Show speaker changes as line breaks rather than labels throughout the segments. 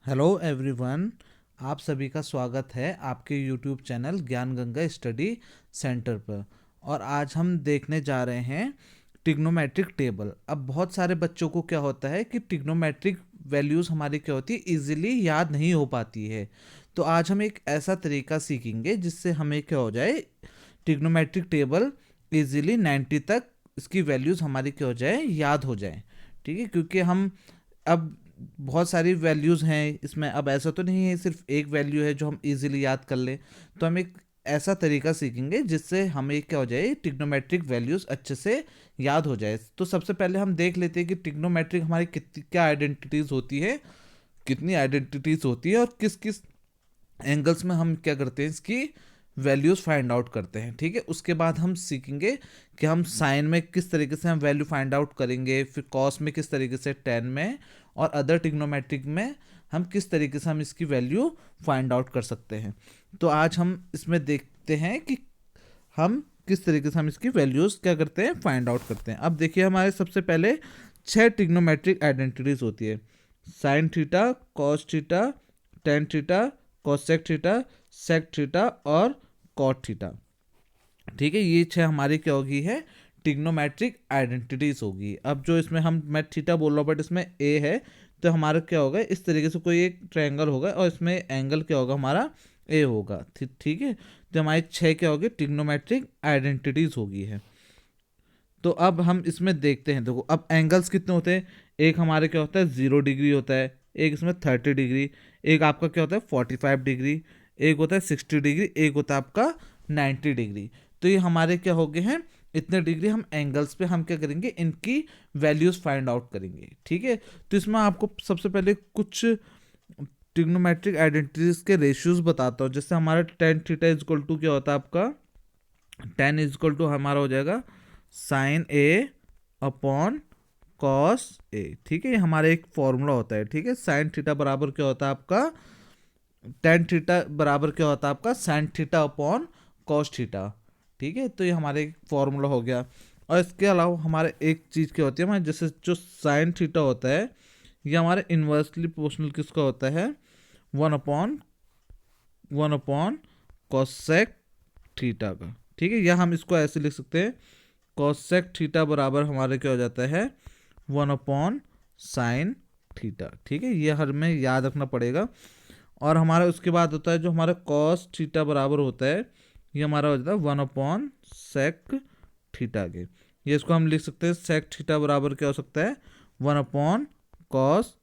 Hello everyone. आप सभी का स्वागत है आपके यूट्यूब चैनल ज्ञान गंगा स्टडी सेंटर पर। और आज हम देखने जा रहे हैं ट्रिग्नोमेट्रिक टेबल। अब बहुत सारे बच्चों को क्या होता है कि ट्रिग्नोमेट्रिक वैल्यूज़ हमारी क्या होती है, इजीली याद नहीं हो पाती है। तो आज हम एक ऐसा तरीका सीखेंगे जिससे हमें क्या हो जाए, ट्रिग्नोमेट्रिक टेबल इजीली 90 तक इसकी वैल्यूज़ हमारी क्या हो जाए, याद हो जाए। ठीक है, क्योंकि हम अब बहुत सारी वैल्यूज़ हैं इसमें। अब ऐसा तो नहीं है सिर्फ एक वैल्यू है जो हम इजीली याद कर लें। तो हम एक ऐसा तरीका सीखेंगे जिससे हमें क्या हो जाए, ट्रिग्नोमेट्रिक वैल्यूज़ अच्छे से याद हो जाए। तो सबसे पहले हम देख लेते हैं कि ट्रिग्नोमेट्रिक हमारी कितनी क्या आइडेंटिटीज़ होती है, कितनी आइडेंटिटीज़ होती है और किस किस एंगल्स में हम क्या करते हैं, इसकी वैल्यूज़ फाइंड आउट करते हैं। ठीक है, उसके बाद हम सीखेंगे कि हम साइन में किस तरीके से हम वैल्यू फाइंड आउट करेंगे, फिर कॉस में किस तरीके से, टेन में, और अदर ट्रिग्नोमेट्रिक में हम किस तरीके से हम इसकी वैल्यू फाइंड आउट कर सकते हैं। तो आज हम इसमें देखते हैं कि हम किस तरीके से हम इसकी वैल्यूज़ क्या करते हैं, फाइंड आउट करते हैं। अब देखिए, हमारे सबसे पहले 6 ट्रिग्नोमेट्रिक आइडेंटिटीज होती है। Sine theta, cos theta, tan theta, cosec theta, sec theta और कॉट थीटा। ठीक है, ये 6 हमारी क्या होगी है, ट्रिग्नोमेट्रिक आइडेंटिटीज होगी। अब जो इसमें हम, मैं थीटा बोल रहा हूँ बट इसमें ए है, तो हमारा क्या होगा, इस तरीके से कोई एक ट्रायंगल होगा और इसमें एंगल क्या होगा, हमारा ए होगा। ठीक है, तो हमारी 6 क्या होगी, ट्रिग्नोमेट्रिक आइडेंटिटीज होगी है। तो अब हम इसमें देखते हैं, देखो अब एंगल्स कितने होते हैं। एक हमारे क्या होता है, 0 डिग्री होता है, एक इसमें 30 डिग्री, एक आपका क्या होता है 45 डिग्री, एक होता है 60 डिग्री, एक होता है आपका 90 डिग्री। तो ये हमारे क्या हो गए हैं, इतने डिग्री हम एंगल्स पे हम क्या करेंगे, इनकी वैल्यूज फाइंड आउट करेंगे। ठीक है, तो इसमें आपको सबसे पहले कुछ ट्रिग्नोमेट्रिक आइडेंटिटीज के रेशियोज बताता हूँ। जैसे हमारा टेन थीटा इजक्वल टू क्या होता है आपका, टेन इजक्वल टू हमारा हो जाएगा sign A upon cos A. ठीक है, ये हमारा एक फॉर्मूला होता है। ठीक है, साइन थीटा बराबर क्या होता है आपका, टेन थीटा बराबर क्या होता है आपका, sine theta upon cos theta. ठीक है, तो ये हमारे एक फॉर्मूला हो गया। और इसके अलावा हमारे एक चीज़ क्या होती है, हमारे जैसे जो साइन थीटा होता है, ये हमारे इन्वर्सली प्रोपोर्शनल किसका होता है, वन अपॉन कॉसेक थीटा का। ठीक है, या हम इसको ऐसे लिख सकते हैं, कॉसेक थीटा बराबर हमारे क्या हो जाता है, 1/साइन थीटा। ठीक है, ये हर में याद रखना पड़ेगा। और हमारा उसके बाद होता है जो हमारा कॉस थीटा बराबर होता है, ये हमारा हो जाता है 1/सेक थीटा के। ये इसको हम लिख सकते हैं, सेक थीटा बराबर क्या हो सकता है, 1/कॉस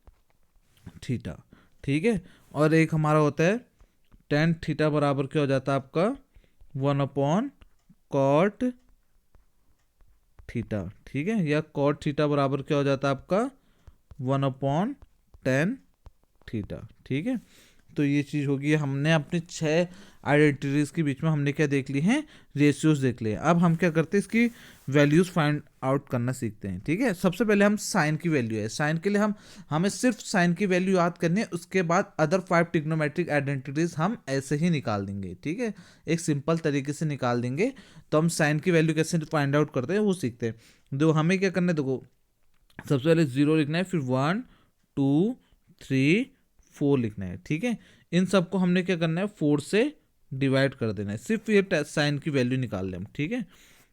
थीटा। ठीक है, और एक हमारा होता है टेन थीटा बराबर क्या हो जाता है आपका, 1/कॉट थीटा। ठीक है, या कॉट थीटा बराबर क्या हो जाता है आपका, 1/टेन थीटा। ठीक है, तो ये चीज़ होगी। हमने अपनी 6 आइडेंटिटीज़ के बीच में हमने क्या देख ली हैं, रेशियोज देख लिए। अब हम क्या करते हैं, इसकी वैल्यूज़ फाइंड आउट करना सीखते हैं। ठीक है, सबसे पहले हम साइन की वैल्यू है, साइन के लिए हमें सिर्फ साइन की वैल्यू याद करनी है। उसके बाद अदर 5 ट्रिग्नोमेट्रिक आइडेंटिटीज़ हम ऐसे ही निकाल देंगे। ठीक है, एक सिंपल तरीके से निकाल देंगे। तो हम साइन की वैल्यू कैसे फाइंड आउट करते हैं वो सीखते हैं। देखो हमें क्या करना है, देखो सबसे पहले 0 लिखना है, फिर 1 2 3 4 लिखना है। ठीक है, इन सबको हमने क्या करना है, 4 से डिवाइड कर देना है। सिर्फ ये साइन की वैल्यू निकाल लें हम। ठीक है,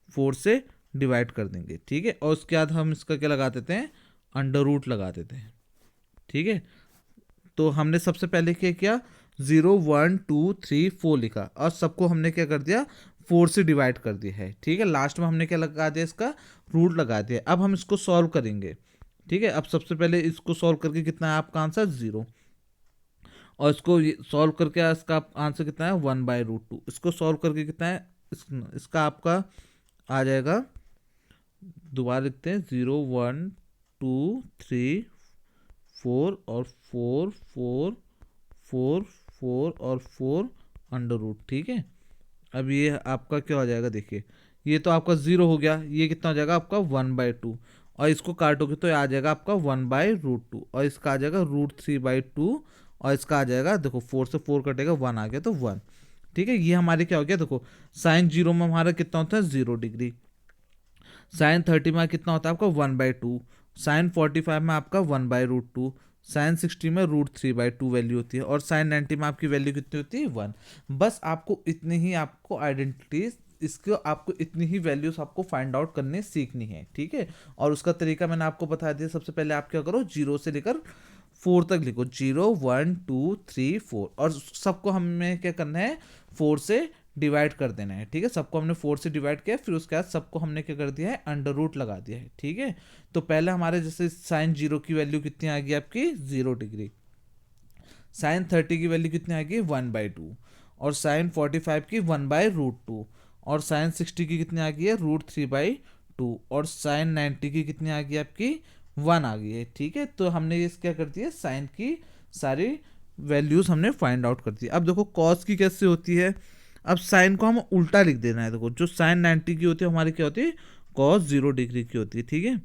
4 से डिवाइड कर देंगे। ठीक है, और उसके बाद हम इसका क्या लगा देते हैं, अंडर रूट लगा देते हैं। ठीक है, तो हमने सबसे पहले क्या किया, 0 1 2 3 4 लिखा और सबको हमने क्या कर दिया, 4 से डिवाइड कर दिया है। ठीक है, लास्ट में हमने क्या लगा दिया, इसका रूट लगा दिया। अब हम इसको सॉल्व करेंगे। ठीक है, अब सबसे पहले इसको सॉल्व करके कितना है आपका आंसर, 0। और इसको सॉल्व करके इसका आंसर कितना है, 1/√2। इसको सॉल्व करके कितना है, इसका आपका आ जाएगा, दोबारा लिखते हैं, 0 1 2 3 4 और 4 4 4 4 और 4 अंडर रूट। ठीक है, अब ये आपका क्या हो जाएगा, देखिए ये तो आपका 0 हो गया, ये कितना हो जाएगा आपका 1/2। और इसको काटोगे तो ये आ जाएगा आपका 1/√2, और इसका आ जाएगा √3/2, और इसका आ जाएगा, देखो 4 से 4 कटेगा, 1 आ गया तो 1। ठीक है, ये हमारे क्या हो गया, देखो साइन 0 में हमारा कितना होता है, 0 डिग्री। साइन 30 में कितना होता है आपका, 1/2। साइन 45 में आपका 1/√2। साइन 60 में √3/2 वैल्यू होती है, और साइन 90 में आपकी वैल्यू कितनी होती है 1। बस आपको इतनी ही आपको आइडेंटिटी, इसको आपको इतनी ही वैल्यूज आपको फाइंड आउट करने सीखनी है, ठीक है। और उसका तरीका मैंने आपको बता दिया। सबसे पहले आप क्या करो, 0 से लेकर 4 तक लिखो, 0 1 2 3 4, और सबको हमें क्या करना है 4 से डिवाइड कर देना है, ठीक है। सबको हमने 4 से डिवाइड किया, फिर उसके बाद सबको हमने क्या कर दिया है अंडर रूट लगा दिया है, ठीक है। तो पहले हमारे जैसे साइन 0 की वैल्यू कितनी आ गई आपकी 0 डिग्री, साइन 30 की वैल्यू कितनी आ गई 1/2, और साइन 45 की 1/√2, और साइन 60 की कितनी आ गई है √3/2, और साइन 90 की कितनी आ गई आपकी 1 आ गई है, ठीक है। तो हमने ये क्या कर दिया, साइन की सारी वैल्यूज हमने फाइंड आउट कर दी। अब देखो कॉस की कैसे होती है, अब साइन को हम उल्टा लिख देना है। देखो जो साइन 90 की होती है हमारी क्या होती है कॉस 0 डिग्री की होती है, ठीक है।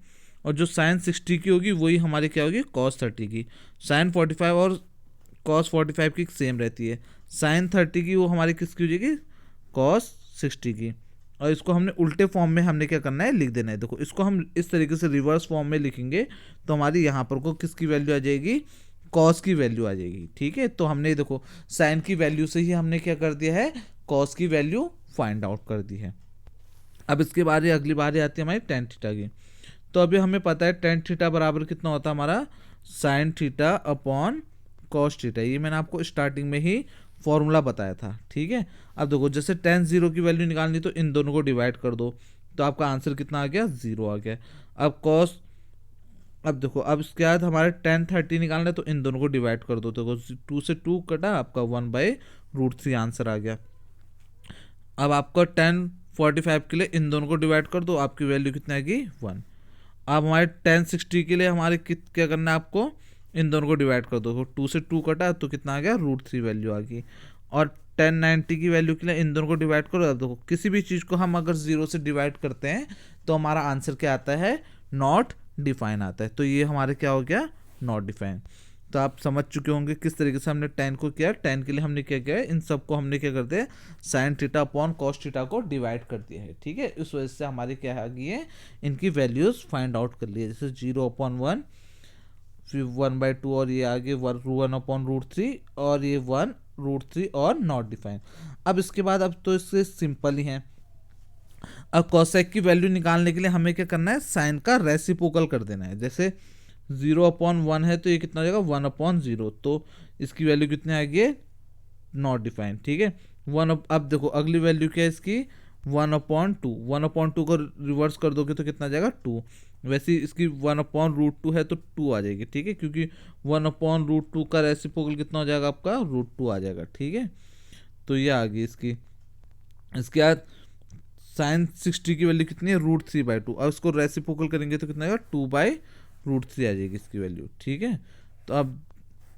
और जो साइन 60 की होगी वही हमारी क्या होगी कॉस 30 की। साइन 45 और कॉस 45 की सेम रहती है। साइन 30 की वो हमारी किसकी हो जाएगी कॉस 60 की। और इसको हमने उल्टे फॉर्म में हमने क्या करना है लिख देना है। देखो इसको हम इस तरीके से रिवर्स फॉर्म में लिखेंगे तो हमारी यहाँ पर को किसकी वैल्यू आ जाएगी कॉस की वैल्यू आ जाएगी, ठीक है। तो हमने देखो साइन की वैल्यू से ही हमने क्या कर दिया है कॉस की वैल्यू फाइंड आउट कर दी है। अब इसके बाद अगली बारी आती है हमारी टेन थीटा की। तो अभी हमें पता है टेन थीटा बराबर कितना होता है हमारा sine theta upon cos theta. ये मैंने आपको स्टार्टिंग में ही फॉर्मूला बताया था, ठीक है। अब देखो जैसे टेन 0 की वैल्यू निकालनी तो इन दोनों को डिवाइड कर दो, तो आपका आंसर कितना आ गया 0 आ गया। अब कॉस, अब देखो अब इसके बाद हमारे टेन 30 निकालना है तो इन दोनों को डिवाइड कर दो, देखो 2 से 2 कटा आपका 1/√3 आंसर आ गया। अब आपका 1045 के लिए इन दोनों को डिवाइड कर दो, आपकी वैल्यू कितनी आएगी 1। अब हमारे 1060 के लिए हमारे क्या करना है आपको इन दोनों को डिवाइड कर दो, 2 से 2 कटा तो कितना आ गया √3 वैल्यू आ गई। और 1090 की वैल्यू के लिए इन दोनों को डिवाइड करो। अब देखो किसी भी चीज़ को हम अगर 0 से डिवाइड करते हैं तो हमारा आंसर क्या आता है नॉट डिफाइन आता है। तो ये हमारे क्या हो गया नॉट डिफाइन। तो आप समझ चुके होंगे किस तरीके से हमने 10 को किया। 10 के लिए हमने क्या किया है इन सबको हमने क्या करते हैं sine theta upon cos theta को डिवाइड कर दिया है, ठीक है। इस वजह से हमारी क्या आ गई है इनकी वैल्यूज फाइंड आउट कर ली है। जैसे 0/1, फिर 1/2, और ये आगे 1/√3, और ये 1√3 और नॉट डिफाइन। अब इसके बाद अब तो इससे सिंपल ही है। अब कॉसेक की वैल्यू निकालने के लिए हमें क्या करना है साइन का रेसिप्रोकल कर देना है। जैसे 0/1 है तो ये कितना हो जाएगा 1/0, तो इसकी वैल्यू कितनी आएगी नॉट डिफाइन, ठीक है। अब देखो अगली वैल्यू क्या है इसकी 1/2, 1/2 को रिवर्स कर दोगे तो कितना आ जाएगा 2। वैसे इसकी 1/√2 है तो 2 आ जाएगी, ठीक है, क्योंकि 1/√2 का रेसिप्रोकल कितना हो जाएगा आपका √2 आ जाएगा, ठीक है। तो ये आ गई इसकी। इसके बाद साइन 60 की वैल्यू कितनी है √3/2, और इसको रेसिप्रोकल करेंगे तो कितना आएगा 2/√3 आ जाएगी इसकी वैल्यू, ठीक है। तो अब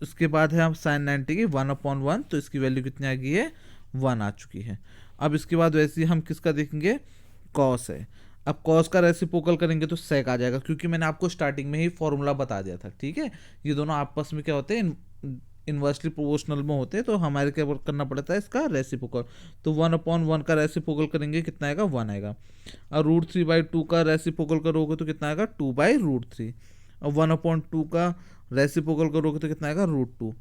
इसके बाद है हम साइन 90 की 1/1, तो इसकी वैल्यू कितनी आ गई है 1 आ चुकी है। अब इसके बाद वैसे ही हम किसका देखेंगे कॉस है। अब कॉस का रेसिप्रोकल करेंगे तो सेक आ जाएगा, क्योंकि मैंने आपको स्टार्टिंग में ही फॉर्मूला बता दिया था, ठीक है। ये दोनों आपस में क्या होते हैं इन्वर्सली प्रोपोर्शनल में होते हैं, तो हमारे क्या करना पड़ता है इसका रेसिप्रोकल। तो 1/1 का रेसिप्रोकल करेंगे कितना आएगा 1 आएगा। और √3/2 का रेसिप्रोकल करोगे तो कितना आएगा 2/√3। और 1/2 का रेसिप्रोकल करोगे तो कितना आएगा √2।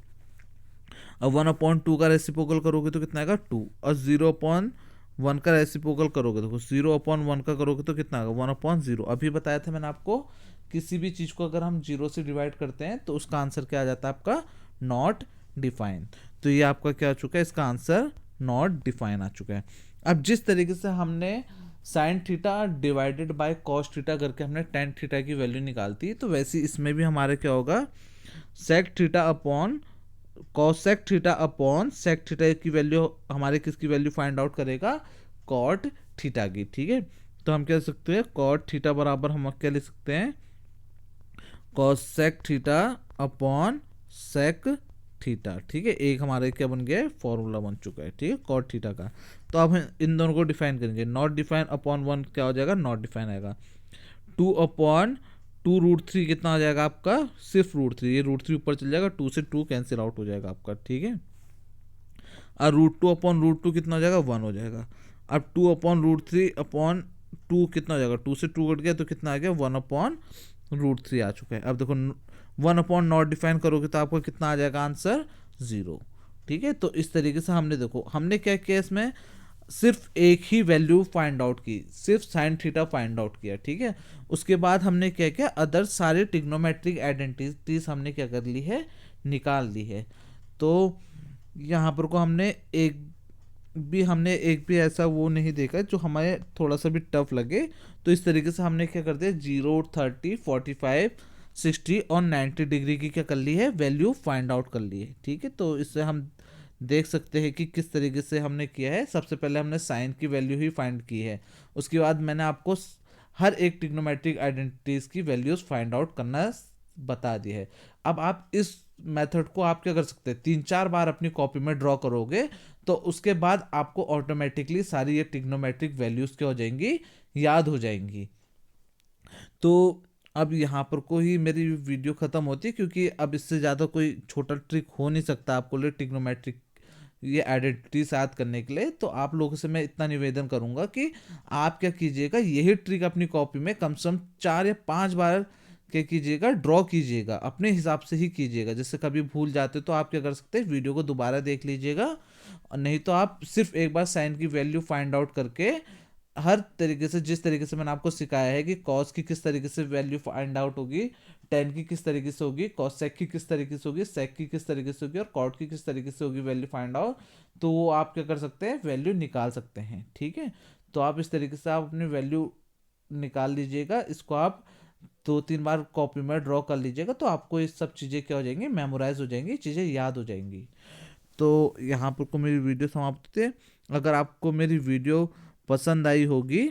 अब 1/2 का रेसिप्रोकल करोगे तो कितना आएगा 2। और 0/1 का रेसिप्रोकल करोगे तो 0/1 का करोगे तो कितना आएगा 1/0। अभी बताया था मैंने आपको किसी भी चीज़ को अगर हम 0 से डिवाइड करते हैं तो उसका आंसर क्या आ जाता है आपका नॉट डिफाइन। तो ये आपका क्या आ चुका है इसका आंसर नॉट डिफाइन आ चुका है। अब जिस तरीके से हमने sine theta divided by cos theta करके हमने टेन थीटा की वैल्यू निकालती, तो वैसे इसमें भी हमारे क्या होगा sec theta upon cosec theta upon sec theta की वैल्यू हमारे किसकी वैल्यू फाइंड आउट करेगा कॉट थीटा की, ठीक है। तो हम क्या लिख सकते हैं कॉट थीटा बराबर हम क्या लिख सकते हैं cosec theta upon sec theta, ठीक है। एक हमारे क्या बन गया फॉर्मूला बन चुका है, ठीक है कॉट थीटा का। तो अब हम इन दोनों को डिफाइन करेंगे। नॉट डिफाइन अपॉन 1 क्या हो जाएगा नॉट डिफाइन आएगा। 2/2√3 कितना आ जाएगा आपका सिर्फ √3, ये √3 ऊपर चल जाएगा 2 से 2 कैंसिल आउट हो जाएगा आपका, ठीक है। और √2/√2 कितना हो जाएगा 1 हो जाएगा। अब 2/√3/2 कितना हो जाएगा 2 से 2 कट गया तो कितना आ गया 1/√3 आ चुका है। अब देखो वन अपॉन नॉट डिफाइन करोगे तो आपको कितना आ जाएगा आंसर 0। ठीक है, तो इस तरीके से हमने देखो हमने क्या किया इसमें, सिर्फ एक ही वैल्यू फाइंड आउट की, सिर्फ साइन थीटा फाइंड आउट किया। ठीक है, उसके बाद हमने क्या किया, अदर सारे ट्रिग्नोमेट्रिक आइडेंटिटीज हमने क्या कर ली है, निकाल ली है। तो यहाँ पर को हमने एक भी ऐसा वो नहीं देखा जो हमें थोड़ा सा भी टफ लगे। तो इस तरीके से हमने क्या कर दिया, 0, 30, 45, 60 और 90 डिग्री की क्या कर ली है, वैल्यू फाइंड आउट कर ली है। ठीक है, तो इससे हम देख सकते हैं कि किस तरीके से हमने किया है। सबसे पहले हमने साइन की वैल्यू ही फाइंड की है, उसके बाद मैंने आपको हर एक ट्रिग्नोमेट्रिक आइडेंटिटीज की वैल्यूज फाइंड आउट करना बता दिया है। अब आप इस मेथड को आप क्या कर सकते हैं, 3-4 बार अपनी कॉपी में ड्रॉ करोगे तो उसके बाद आपको ऑटोमेटिकली सारी ये ट्रिग्नोमेट्रिक वैल्यूज क्या हो जाएंगी, याद हो जाएंगी। तो अब यहाँ पर को ही मेरी वीडियो ख़त्म होती है, क्योंकि अब इससे ज़्यादा कोई छोटा ट्रिक हो नहीं सकता आपको लिए ट्रिग्नोमेट्रिक ये आइडेंटिटीज याद करने के लिए। तो आप लोगों से मैं इतना निवेदन करूंगा कि आप क्या कीजिएगा, यही ट्रिक अपनी कॉपी में कम से कम 4 या 5 बार क्या कीजिएगा, ड्रॉ कीजिएगा, अपने हिसाब से ही कीजिएगा। जैसे कभी भूल जाते तो आप क्या कर सकते हैं, वीडियो को दोबारा देख लीजिएगा, और नहीं तो आप सिर्फ एक बार साइन की वैल्यू फाइंड आउट करके हर तरीके से, जिस तरीके से मैंने आपको सिखाया है कि कॉस की किस तरीके से वैल्यू फाइंड आउट होगी, टेन की किस तरीके से होगी, कॉस सेक की किस तरीके से होगी, सेक की किस तरीके से होगी और कॉट की किस तरीके से होगी वैल्यू फाइंड आउट, तो वो आप क्या कर सकते हैं, वैल्यू निकाल सकते हैं। ठीक है, तो आप इस तरीके से आप अपनी वैल्यू निकाल लीजिएगा। इसको आप 2-3 बार कॉपी में ड्रॉ कर लीजिएगा, तो आपको ये सब चीज़ें क्या हो जाएंगी, मेमोराइज हो जाएंगी, चीज़ें याद हो जाएंगी। तो यहाँ पर को मेरी वीडियो समाप्त होती है। अगर आपको मेरी वीडियो पसंद आई होगी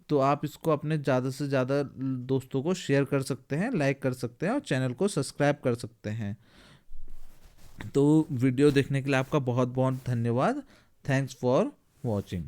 तो आप इसको अपने ज़्यादा से ज़्यादा दोस्तों को शेयर कर सकते हैं, लाइक कर सकते हैं और चैनल को सब्सक्राइब कर सकते हैं। तो वीडियो देखने के लिए आपका बहुत बहुत धन्यवाद। Thanks for watching.